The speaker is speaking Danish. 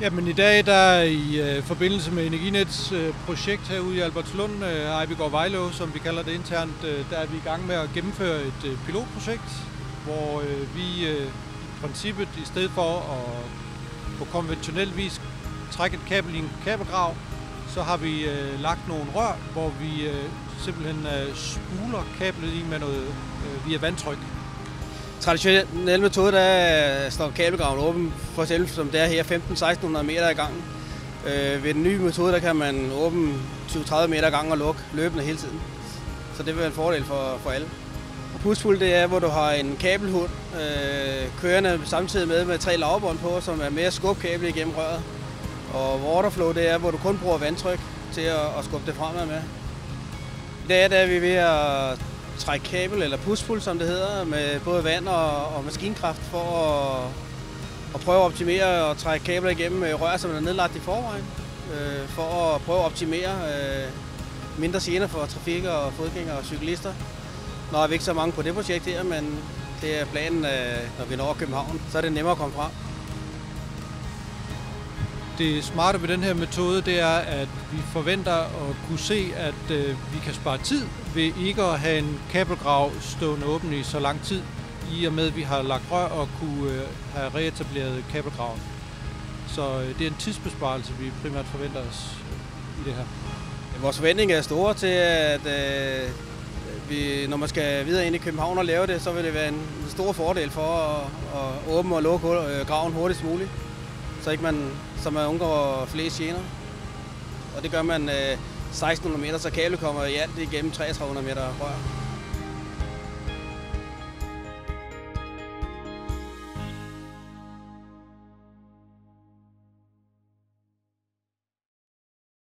Jamen i dag, der i forbindelse med Energinets projekt herude i Albertslund, Ejbygård Vejlå, som vi kalder det internt, der er vi i gang med at gennemføre et pilotprojekt, hvor vi i princippet i stedet for at på konventionel vis trække et kabel i en kabelgrav, så har vi lagt nogle rør, hvor vi simpelthen spuler kablet i med noget via vandtryk. Traditionel metode, der står kabelgraven åben, for eksempel som det er her 1500-1600 meter i gangen. Ved den nye metode, der kan man åbne 20-30 meter i gangen og lukke løbende hele tiden. Så det vil være en fordel for alle. Pushpull, det er, hvor du har en kabelhund kørende samtidig med 3 lavbånd på, som er med at skubbe kablet igennem røret. Og waterflow, det er, hvor du kun bruger vandtryk til at skubbe det fremad med. I dag der er vi ved at trække kabel, eller pushpull, som det hedder, med både vand og maskinkraft for at prøve at optimere og trække kabler igennem rør, som er nedlagt i forvejen, for at prøve at optimere mindre gener for trafik og fodgængere og cyklister. Nå er vi ikke så mange på det projekt her, men det er planen, når vi når København, så er det nemmere at komme frem. Det smarte ved den her metode, det er, at vi forventer at kunne se, at vi kan spare tid ved ikke at have en kabelgrav stående åben i så lang tid, i og med at vi har lagt rør og kunne have reetableret kabelgraven. Så det er en tidsbesparelse, vi primært forventer os i det her. Vores forventning er store til, at når man skal videre ind i København og lave det, så vil det være en stor fordel for at åbne og lukke graven hurtigst muligt, så man undgår flest gener. Og det gør man 1600 meter, så kablet kommer i alt igennem 3300 meter rør.